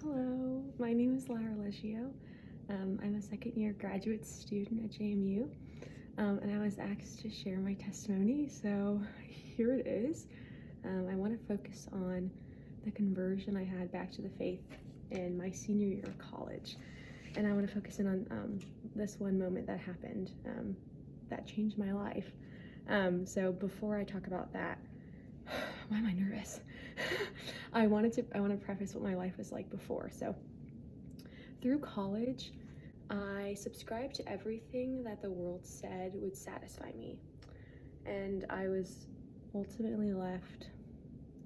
Hello, my name is Lara Leggio. I'm a second year graduate student at JMU, and I was asked to share my testimony, so here it is. I want to focus on the conversion I had back to the faith in my senior year of college, and I want to focus in on this one moment that happened that changed my life. So before I talk about that, why am I nervous? I want to preface what my life was like before. So through college, I subscribed to everything that the world said would satisfy me, and I was ultimately left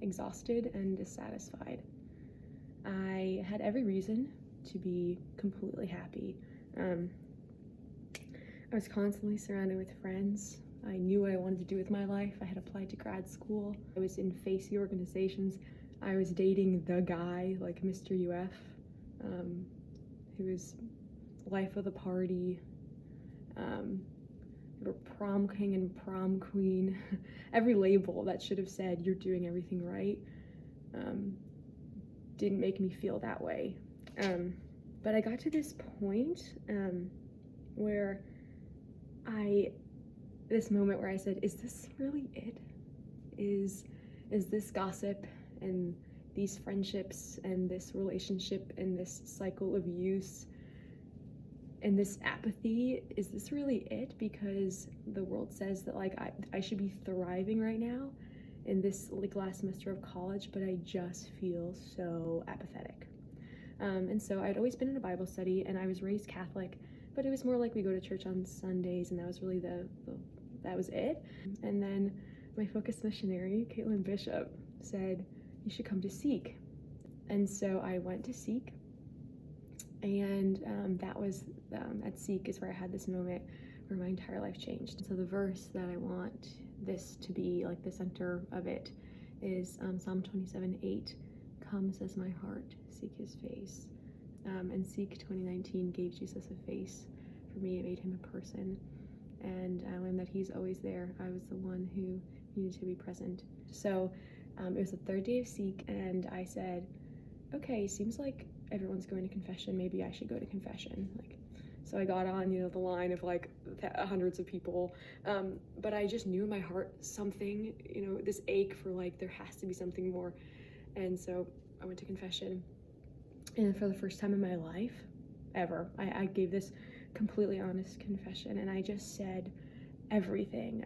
exhausted and dissatisfied. I had every reason to be completely happy. I was constantly surrounded with friends. I knew what I wanted to do with my life. I had applied to grad school. I was in facey organizations. I was dating the guy, like Mr. UF, who was life of the party. We were prom king and prom queen. Every label that should have said you're doing everything right didn't make me feel that way. But I got to this point where this moment where I said, is this really it? Is this gossip and these friendships and this relationship and this cycle of use and this apathy, is this really it? Because the world says that like I should be thriving right now in this like last semester of college, but I just feel so apathetic. And so I'd always been in a Bible study, and I was raised Catholic, but it was more like we go to church on Sundays, and that was really that was it. And then my focus missionary, Caitlin Bishop, said, you should come to Seek. And so I went to Seek, and that was at Seek is where I had this moment where my entire life changed. So the verse that I want this to be like the center of it is Psalm 27:8. Come, says my heart, seek his face. And Seek 2019 gave Jesus a face. For me, it made him a person. And when that he's always there, I was the one who needed to be present. So it was the third day of Seek, and I said, okay, seems like everyone's going to confession. Maybe I should go to confession. So I got on, the line of like hundreds of people. But I just knew in my heart something, this ache for like, there has to be something more. And so I went to confession. And for the first time in my life, ever, I gave this completely honest confession, and I just said everything.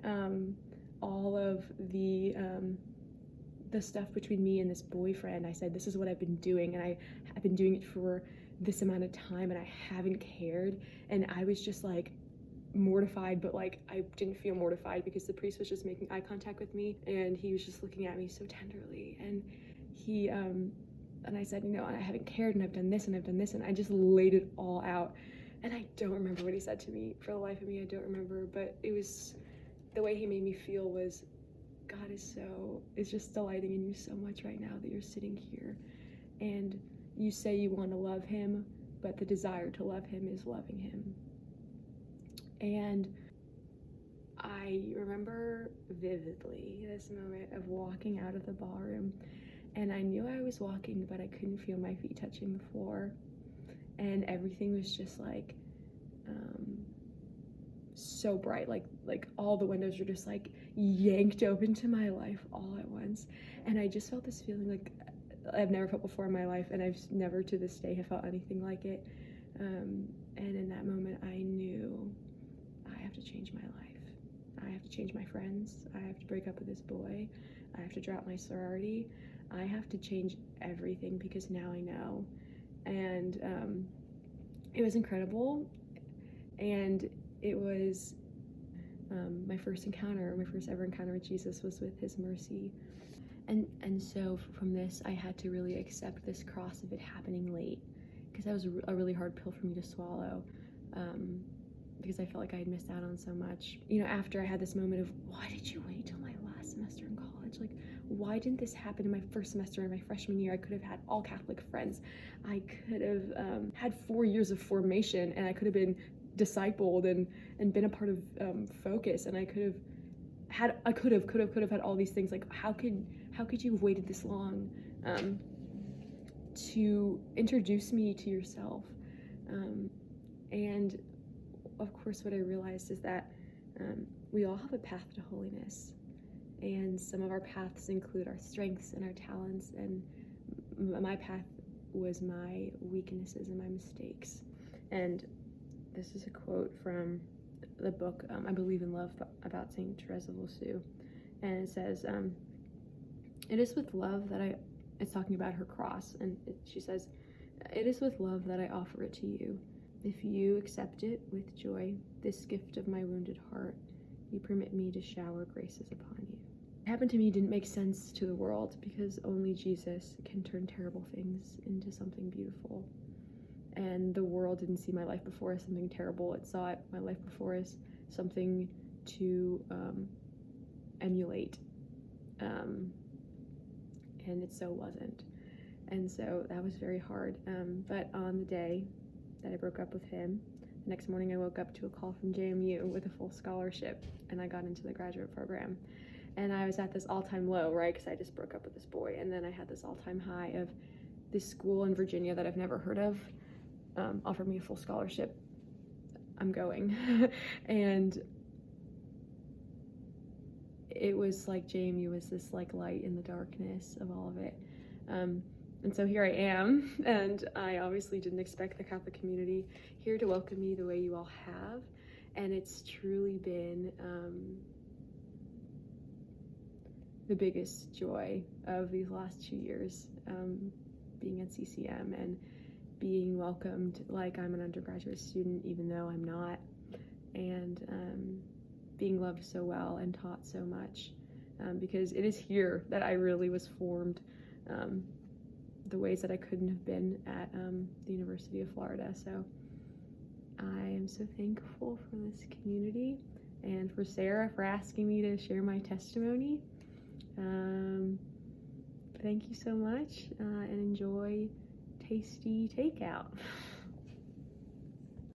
All of the stuff between me and this boyfriend, I said, this is what I've been doing, and I've been doing it for this amount of time, and I haven't cared. And I was just like mortified, but like I didn't feel mortified because the priest was just making eye contact with me, and he was just looking at me so tenderly. And he and I said, I haven't cared, and I've done this, and I've done this, and I just laid it all out. And I don't remember what he said to me. For the life of me, I don't remember, but it was, the way he made me feel was, God is just delighting in you so much right now that you're sitting here, and you say you want to love him, but the desire to love him is loving him. And I remember vividly this moment of walking out of the ballroom, and I knew I was walking, but I couldn't feel my feet touching the floor, and everything was just like so bright, like all the windows were just like yanked open to my life all at once. And I just felt this feeling like I've never felt before in my life, and I've never to this day have felt anything like it. And in that moment, I knew I have to change my life. I have to change my friends. I have to break up with this boy. I have to drop my sorority. I have to change everything because now I know. And it was incredible. And it was my first ever encounter with Jesus was with his mercy. And so from this, I had to really accept this cross of it happening late, because that was a really hard pill for me to swallow, because I felt like I had missed out on so much. After I had this moment of, why did you wait till my last semester in college? Like, why didn't this happen in my first semester in my freshman year? I could have had all Catholic friends. I could have had 4 years of formation, and I could have been discipled and been a part of Focus, and I could have had all these things. Like, how could you have waited this long? to introduce me to yourself. And of course, what I realized is that we all have a path to holiness, and some of our paths include our strengths and our talents, and my path was my weaknesses and my mistakes. And this is a quote from the book I Believe in Love about Saint Therese of Lisieux, and it says, it is with love that it's talking about her cross, and she says, it is with love that I offer it to you. If you accept it with joy, this gift of my wounded heart, you permit me to shower graces upon you. What happened to me didn't make sense to the world, because only Jesus can turn terrible things into something beautiful. And the world didn't see my life before as something terrible. It saw my life before as something to emulate. And it so wasn't. And so that was very hard. But on the day that I broke up with him, the next morning I woke up to a call from JMU with a full scholarship, and I got into the graduate program. And I was at this all-time low, right, because I just broke up with this boy. And then I had this all-time high of this school in Virginia that I've never heard of offered me a full scholarship. I'm going. And it was like JMU was this like light in the darkness of all of it. And so here I am, and I obviously didn't expect the Catholic community here to welcome me the way you all have. And it's truly been the biggest joy of these last 2 years, being at CCM and being welcomed like I'm an undergraduate student, even though I'm not, and being loved so well and taught so much, because it is here that I really was formed the ways that I couldn't have been at the University of Florida. So I am so thankful for this community and for Sarah for asking me to share my testimony. Thank you so much, and enjoy tasty takeout.